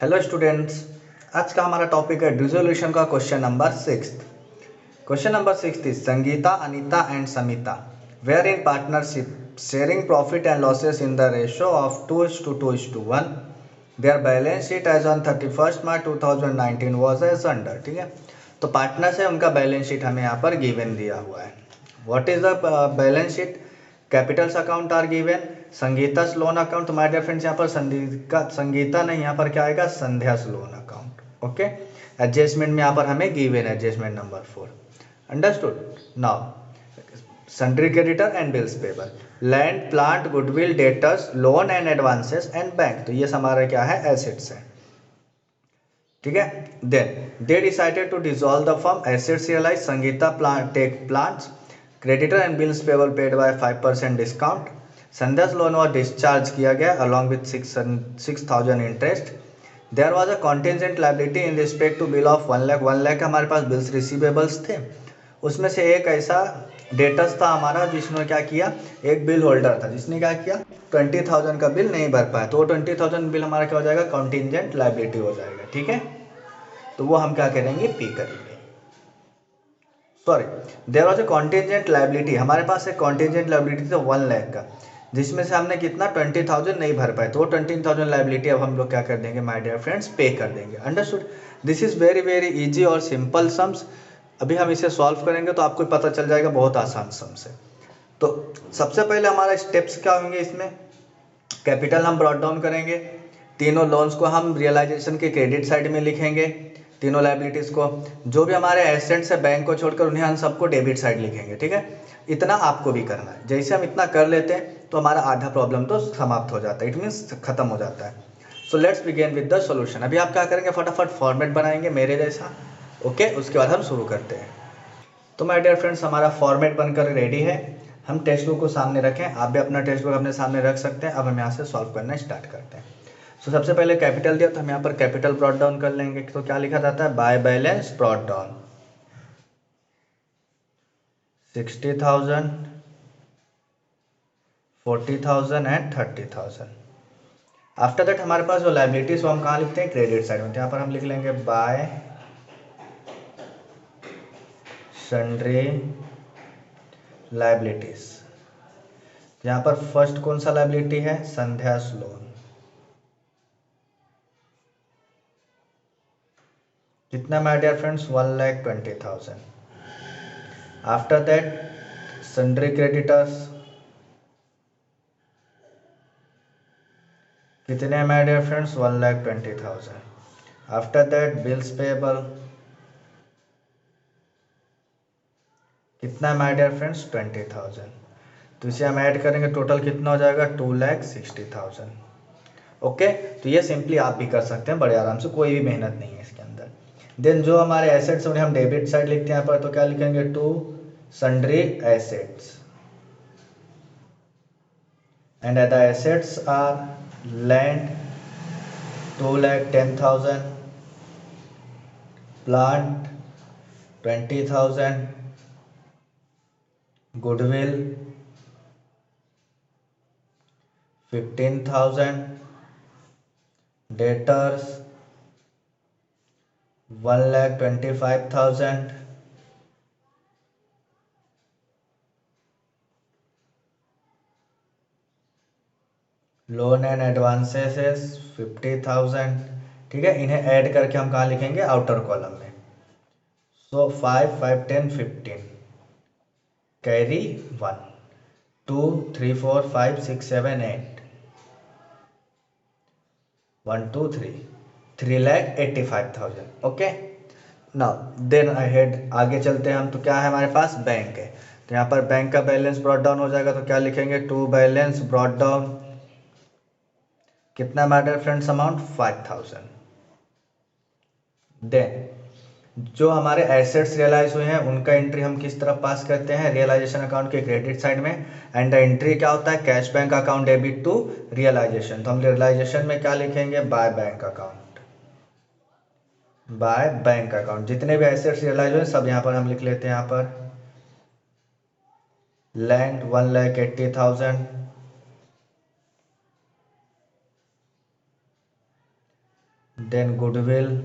Hello students. आज का हमारा टॉपिक है डिसोल्यूशन का question number 6। Question number 6 is Sangeeta, Anita and Samita where in partnership sharing profit and losses in the ratio of 2:2:1। Their balance sheet as on 31 March 2019 was as under. ठीक है, तो partners है, उनका बैलेंस शीट हमें यहाँ पर गिवन दिया हुआ है। What is the balance sheet? Capitals account are given, Sangeeta's loan account. तो माय डियर फ्रेंड्स, यहाँ पर संगीता नहीं, यहाँ पर क्या आएगा? Sandhya's loan account. Okay, adjustment में यहाँ पर हमें given adjustment number 4। Understood? Now sundry creditor and bills payable, land, plant, goodwill, debtors, loan and advances and bank. तो ये हमारे क्या है? एसेट्स है। ठीक है, then they decided to dissolve the firm. Assets realise, Sangeeta plant take plants, creditor and bills payable paid by 5% discount. Sandhya's loan was discharge किया गया along with 6,000 interest. There was a contingent liability in respect to bill of 1 lakh. 1 lakh हमारे पास bills receivables थे, उसमें से एक ऐसा debtors था हमारा जिसने क्या किया, एक बिल होल्डर था जिसने क्या किया, 20,000 का बिल नहीं भर पाया, तो वो 20,000 बिल हमारा क्या हो जाएगा? कॉन्टिजेंट लाइबिलिटी हो जाएगा। ठीक है, तो वो हम क्या करेंगे? पे करेंगे। Sorry, there was a contingent liability, हमारे पास एक कॉन्टिजेंट लाइबिलिटी था 1 लाख का, जिसमें से हमने कितना 20,000 नहीं भर पाए, तो वो 20,000 लाइबिलिटी अब हम लोग क्या कर देंगे माय डियर फ्रेंड्स? पे कर देंगे। Understood? This is very very easy और सिंपल सम्स। अभी हम इसे सॉल्व करेंगे तो आपको पता चल जाएगा, बहुत आसान सम्स है। तो सबसे पहले हमारा स्टेप्स क्या होंगे इसमें? कैपिटल हम ब्रॉट डाउन करेंगे, तीनों लोन्स को हम रियलाइजेशन के क्रेडिट साइड में लिखेंगे, तीनों लाइबिलिटीज़ को। जो भी हमारे एसेट्स है बैंक को छोड़कर, उन्हें हम सबको डेबिट साइड लिखेंगे। ठीक है, इतना आपको भी करना है। जैसे हम इतना कर लेते हैं तो हमारा आधा प्रॉब्लम तो समाप्त हो जाता है, इट मीन्स खत्म हो जाता है। So let's begin with the solution. अभी आप क्या करेंगे? फटाफट फॉर्मेट बनाएंगे मेरे जैसा। ओके, उसके बाद हम शुरू करते हैं। तो माय डियर फ्रेंड्स, हमारा फॉर्मेट बनकर रेडी है। हम टेक्स्ट बुक को सामने रखें, आप भी अपना टेक्स्ट बुक अपने सामने रख सकते हैं। अब हम यहाँ से सॉल्व करना स्टार्ट करते हैं। सो सबसे पहले कैपिटल दिया, तो हम यहाँ पर कैपिटल ब्रॉट डाउन कर लेंगे। तो क्या लिखा जाता है? By balance brought down 60,000, 40,000 and 30,000। After that हमारे पास जो लाइबिलिटीज वो हम कहाँ लिखते हैं? क्रेडिट साइड में। तो यहाँ पर हम लिख लेंगे बाय सन्ड्री लाइबिलिटीज। यहाँ पर फर्स्ट कौन सा लाइबिलिटी है? संध्या's लोन। कितना my dear friends? 1,20,000। After that sundry creditors कितने my dear friends? 1,20,000। After that bills payable कितना माय डियर फ्रेंड्स? 20,000। तो इसे हम ऐड करेंगे, टोटल कितना हो जाएगा? 2,60,000। ओके, तो ये सिंपली आप भी कर सकते हैं बड़े आराम से, कोई भी मेहनत नहीं है इसके अंदर। देन जो हमारे एसेट्स उन्हें हम डेबिट साइड लिखते हैं यहाँ पर, तो क्या लिखेंगे? To sundry assets, and the assets are land 2,10,000, plant 20,000, goodwill 15,000, debtors 1,25,000, loan and advances 50,000। ठीक है, इन्हें ऐड करके हम कहाँ लिखेंगे? आउटर कॉलम में। सो 5, 5, 10, 15, carry 1, 2, 3, 4, 5, 6, 7, 8, 1, 2, 3, 3,85,000। Okay, now then ahead आगे चलते हैं हम। तो क्या है हमारे पास? बैंक है। तो यहाँ पर बैंक का बैलेंस ब्रॉट डाउन हो जाएगा, तो क्या लिखेंगे? टू बैलेंस ब्रॉट डाउन कितना मैटर फ्रेंड्स? अमाउंट 5,000। देन जो हमारे एसेट्स रियलाइज हुए हैं उनका एंट्री हम किस तरफ पास करते हैं? रियलाइजेशन अकाउंट के क्रेडिट साइड में। एंड द एंट्री क्या होता है? Cash bank account debit to realisation. तो हम रियलाइजेशन में क्या लिखेंगे? By bank account. By bank account जितने भी एसेट्स रियलाइज हुए सब यहाँ पर हम लिख लेते हैं। यहाँ पर land 1,80,000, then goodwill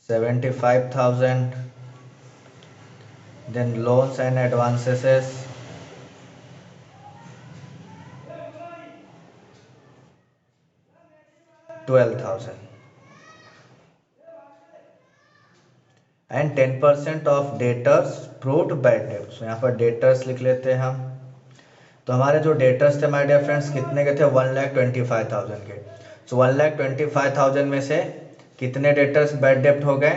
75,000, then loans and advances 12,000, and 10% of debtors proved bad debt. So यहाँ पर डेटर्स लिख लेते हैं हम। तो हमारे जो डेटर्स थे माय डियर फ्रेंड्स कितने के थे, 1,25,000 के। सो 1,25,000 में से कितने डेटर्स बैड डेप्ट हो गए,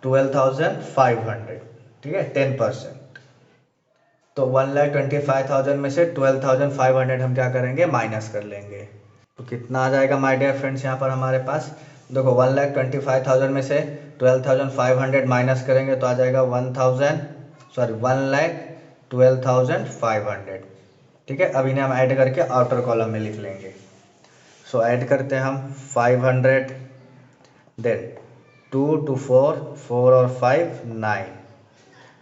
12,500, ठीक है, 10%। तो 1,25,000 में से 12,500 हम क्या करेंगे, माइनस कर लेंगे। तो कितना आ जाएगा माय डियर फ्रेंड्स यहाँ पर हमारे पास, देखो 1,25,000 में से 12,500 माइनस करेंगे तो आ जाएगा 1,12,500, ठीक है। अब इन्हें हम ऐड करके आउटर कॉलम में लिख लेंगे। सो ऐड करते हैं हम 500, देन 2 to 4, 4 और 5 9,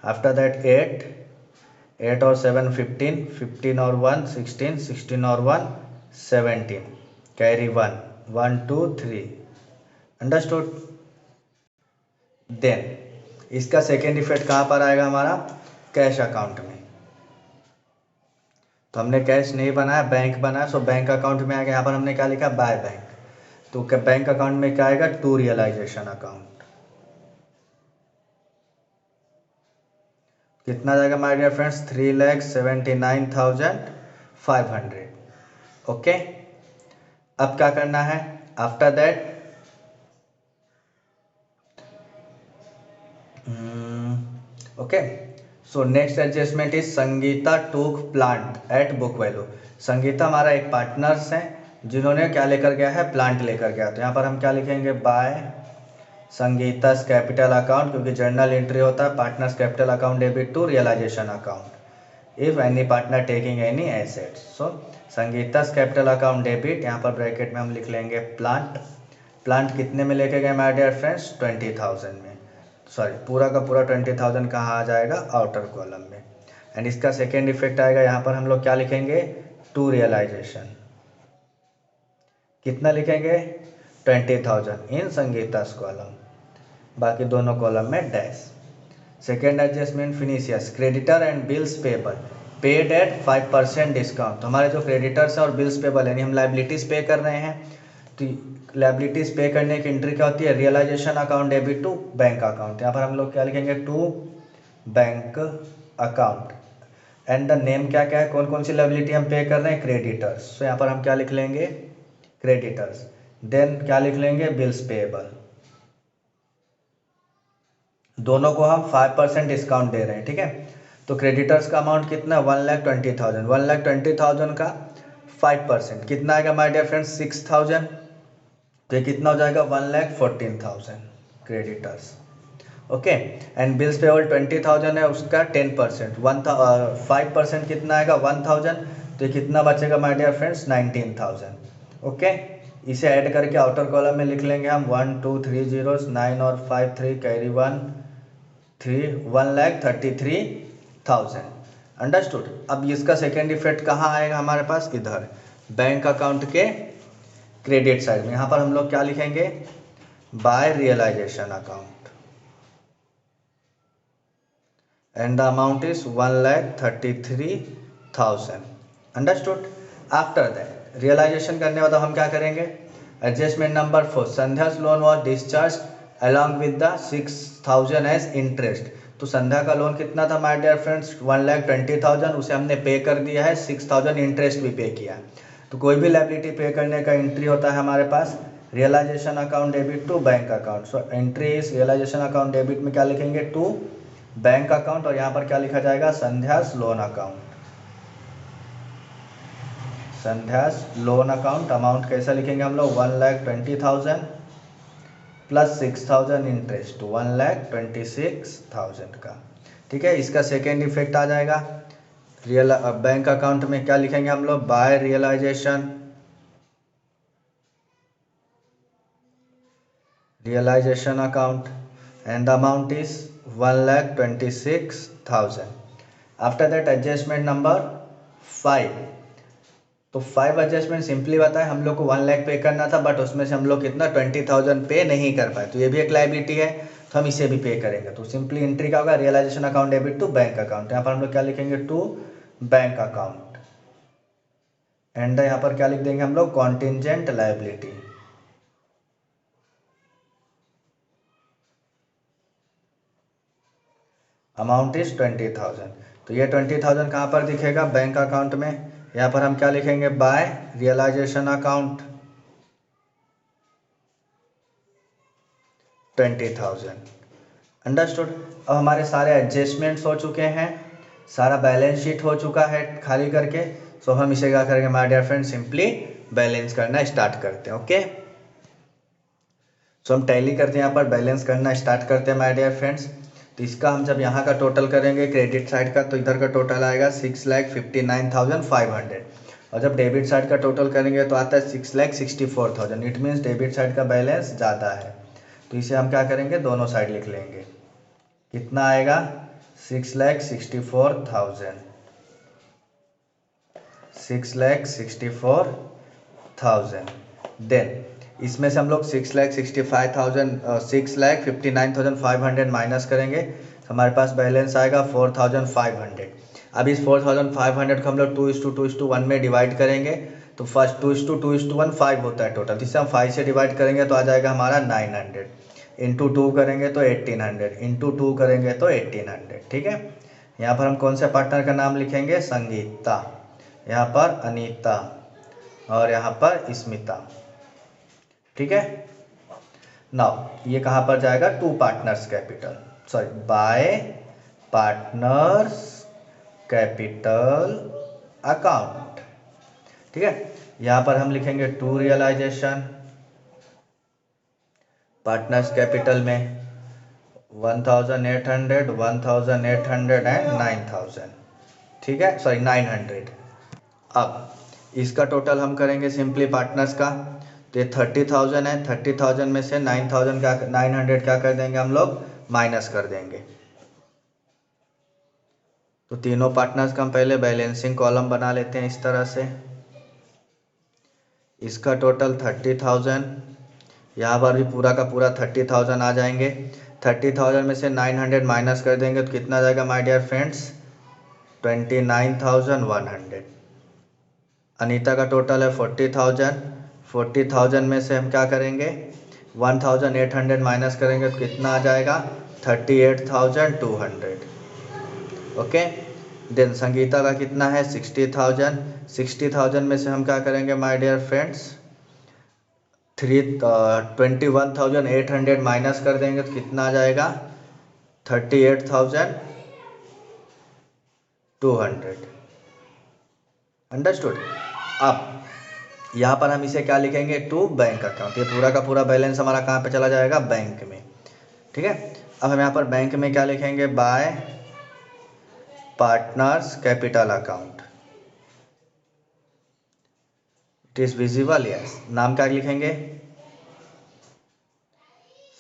आफ्टर दैट 8, 8 और 7 15, 15 और 1 16, 16 और 1 17, कैरी 1 1 2 3, अंडरस्टूड। देन इसका सेकेंड इफेक्ट कहाँ पर आएगा हमारा, कैश अकाउंट में। तो हमने कैश नहीं बनाया, बैंक बनाया, सो बैंक अकाउंट में आएगा। यहाँ पर हमने क्या लिखा, बाय बैंक। तो बैंक अकाउंट में क्या आएगा, टू रियलाइजेशन अकाउंट। कितना जाएगा माय डियर फ्रेंड्स, 3,79,500। ओके, अब क्या करना है, after that okay. So next adjustment is Sangeeta took plant at book value. Sangeeta हमारा एक पार्टनर्स है जिन्होंने क्या लेकर गया है, प्लांट लेकर गया। तो यहाँ पर हम क्या लिखेंगे, बाय संगीता's कैपिटल अकाउंट, क्योंकि जर्नल एंट्री होता है partners capital account debit to realisation account if any partner taking any assets. So Sangeeta's capital account debit, यहाँ पर ब्रैकेट में हम लिख लेंगे प्लांट। प्लांट कितने में लेके गए माय डियर फ्रेंड्स, 20,000 में। सॉरी, पूरा का पूरा 20,000 कहाँ आ जाएगा, आउटर कॉलम में। एंड इसका सेकेंड इफेक्ट आएगा, यहाँ पर हम लोग क्या लिखेंगे, टू रियलाइजेशन। कितना लिखेंगे, 20,000 इन संगीता's कॉलम, बाकी दोनों कॉलम में डैश। सेकेंड एडजस्टमेंट फिनिशियस creditor and bills payable paid at 5% discount. तो हमारे जो क्रेडिटर्स हैं और बिल्स पेबल यानी हम लाइबिलिटीज पे कर रहे हैं, तो लाइबिलिटीज पे करने की एंट्री क्या होती है, realisation account debit to bank account. यहाँ पर हम लोग क्या लिखेंगे, to bank account. And the name क्या क्या है, कौन कौन सी लाइबिलिटी हम पे कर रहे हैं, क्रेडिटर्स। तो यहाँ पर हम क्या लिख लेंगे, क्रेडिटर्स। देन क्या लिख लेंगे, बिल्स पेएबल। दोनों को हम 5% डिस्काउंट दे रहे हैं, ठीक है। तो क्रेडिटर्स का अमाउंट कितना, 1,20,000। 1,20,000 का 5% कितना आएगा माय डियर फ्रेंड्स, 6,000। तो ये कितना हो जाएगा, 1,14,000 creditors. Okay, and bills payable 20,000 है, उसका 10% 5% कितना आएगा, 1,000। तो ये कितना बचेगा माय डियर फ्रेंड्स, 19,000। ओके, इसे ऐड करके आउटर कॉलम में लिख लेंगे हम 1 2 3 zeros 9 और 5 3 कैरी 1 3 1,33,000। अंडरस्टूड। अब इसका सेकेंड इफेक्ट कहाँ आएगा हमारे पास, इधर बैंक अकाउंट के क्रेडिट साइड में। यहाँ पर हम लोग क्या लिखेंगे, by realisation account and the amount is 1,33,000। Understood. After that realisation करने के बाद हम क्या करेंगे, adjustment number 4 Sandhya's loan was discharge along with the 6,000 as interest. तो संध्या का लोन कितना था माय डियर फ्रेंड्स, 1,20,000, उसे हमने पे कर दिया है, 6,000 इंटरेस्ट भी पे किया। तो कोई भी लायबिलिटी पे करने का एंट्री होता है हमारे पास realisation account debit to bank account. So entry is realisation account debit में क्या लिखेंगे, टू बैंक अकाउंट, और यहाँ पर क्या लिखा जाएगा, Sandhya's loan account. Sandhya's loan account amount कैसा लिखेंगे हम लोग, 1,20,000 प्लस 6,000 इंटरेस्ट, 1,26,000 का, ठीक है। इसका सेकेंड इफेक्ट आ जाएगा, बैंक अकाउंट में क्या लिखेंगे हम लोग, by realisation account and the amount is 1,26,000। After that adjustment number 5, तो 5 एडजस्टमेंट सिंपली बताए, हम लोग को 1 लाख पे करना था, बट उसमें से हम लोग कितना 20,000 पे नहीं कर पाए, तो ये भी एक लाइबिलिटी है, तो हम इसे भी पे करेंगे। तो सिंपली एंट्री क्या होगा, realisation account debit to bank account. यहाँ पर हम लोग क्या लिखेंगे, टू बैंक अकाउंट, एंड यहाँ पर क्या लिख देंगे हम लोग, कॉन्टिजेंट लाइबिलिटी। Amount is 20,000। तो ये 20,000 कहाँ पर दिखेगा, बैंक अकाउंट में। यहाँ पर हम क्या लिखेंगे, बाय रियलाइजेशन अकाउंट 20,000। अंडरस्टूड। अब हमारे सारे एडजस्टमेंट्स हो चुके हैं, सारा बैलेंस शीट हो चुका है खाली करके। सो हम इसे क्या करेंगे my dear friend, simply balance करना स्टार्ट करते हैं। ओके, सो हम टैली करते हैं, यहाँ पर बैलेंस करना स्टार्ट करते हैं माय डियर फ्रेंड्स। तो इसका हम जब यहाँ का टोटल करेंगे क्रेडिट साइड का, तो इधर का टोटल आएगा 6,59,500, और जब डेबिट साइड का टोटल करेंगे तो आता है 6,64,000। इट मीन्स डेबिट साइड का बैलेंस ज़्यादा है, तो इसे हम क्या करेंगे, दोनों साइड लिख लेंगे। कितना आएगा, 6,64,000, 6,64,000। देन इसमें से हम लोग 6,59,500 माइनस करेंगे, तो हमारे पास बैलेंस आएगा 4,500। अब इस 4,500 को हम लोग 2:2:1 में डिवाइड करेंगे, तो फर्स्ट 2:2:1 5 होता है टोटल, जिससे हम 5 से डिवाइड करेंगे तो आ जाएगा हमारा 900, इंटू 2 करेंगे तो 1,800, इंटू 2 करेंगे तो 1,800। ठीक है, यहाँ पर हम कौन से पार्टनर का नाम लिखेंगे, संगीता, यहाँ पर अनीता, और यहाँ पर स्मिता। ठीक है, नाउ ये कहाँ पर जाएगा, to partners capital, sorry by partners capital account. ठीक है, यहाँ पर हम लिखेंगे टू रियलाइजेशन, पार्टनर्स कैपिटल में 1,800, 1,800 एंड 9,000। ठीक है, सॉरी 900। अब इसका टोटल हम करेंगे सिंपली पार्टनर्स का, तो ये 30,000 है, 30,000 में से 9,000 का 900 क्या कर देंगे हम लोग, माइनस कर देंगे। तो तीनों पार्टनर्स का हम पहले बैलेंसिंग कॉलम बना लेते हैं इस तरह से। इसका टोटल 30,000, यहाँ पर भी पूरा का पूरा 30,000 आ जाएंगे। 30,000 में से 900 माइनस कर देंगे तो कितना आ जाएगा माय डियर फ्रेंड्स, 29,100। अनीता का टोटल है 40,000, 40,000 में से हम क्या करेंगे, 1,800 माइनस करेंगे तो कितना आ जाएगा, 38,200। ओके, देन संगीता का कितना है, 60,000, 60,000 में से हम क्या करेंगे माय डियर फ्रेंड्स, 21,800 माइनस कर देंगे तो कितना आ जाएगा, 38,200। अंडरस्टूड। अब यहाँ पर हम इसे क्या लिखेंगे, टू बैंक अकाउंट। ये पूरा का पूरा बैलेंस हमारा कहाँ पे चला जाएगा, बैंक में। ठीक है, अब हम यहाँ पर बैंक में क्या लिखेंगे, by partners capital account. It is visible, yes. नाम क्या लिखेंगे,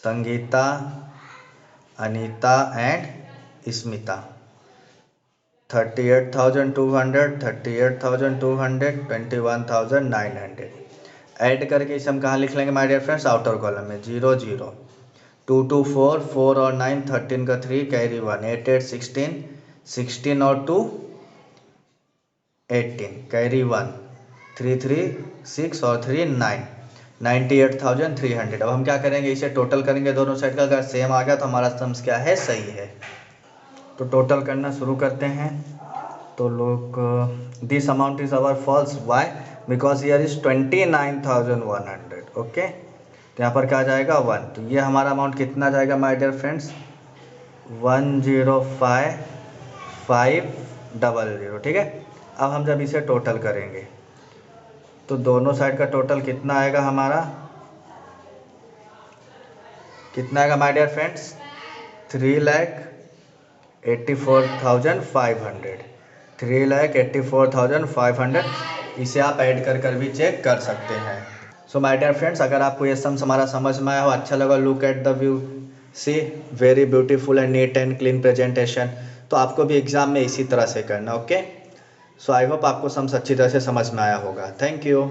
संगीता, अनीता एंड स्मिता। 38,200, 38,200, 21,900 ऐड करके इसे हम कहाँ लिख लेंगे my dear friends, outer column में 0 0 2 2 4 4 और 9 13 का 3 कैरी 1 8 8 16 16 और 2 18 कैरी 1 3 3 6 और 3 9 98,300। अब हम क्या करेंगे, इसे टोटल करेंगे दोनों साइड का, अगर सेम आ गया तो हमारा सम्स क्या है, सही है। तो टोटल करना शुरू करते हैं। तो लोग this amount is our falls, why, because year is 29,100। Okay, तो यहाँ पर क्या जाएगा 1, तो ये हमारा अमाउंट कितना जाएगा माय डियर फ्रेंड्स, 105,500। ठीक है, अब हम जब इसे टोटल करेंगे तो दोनों साइड का टोटल कितना आएगा हमारा, कितना आएगा माय डियर फ्रेंड्स, 3,84,500, 3,84,500। इसे आप ऐड कर भी चेक कर सकते हैं। सो माय डियर फ्रेंड्स, अगर आपको ये सम्स हमारा समझ में आया हो, अच्छा लगा, look at the view, see very beautiful and neat and clean presentation. तो आपको भी एग्जाम में इसी तरह से करना। ओके, सो आई होप आपको सम्स अच्छी तरह से समझ में आया होगा। Thank you.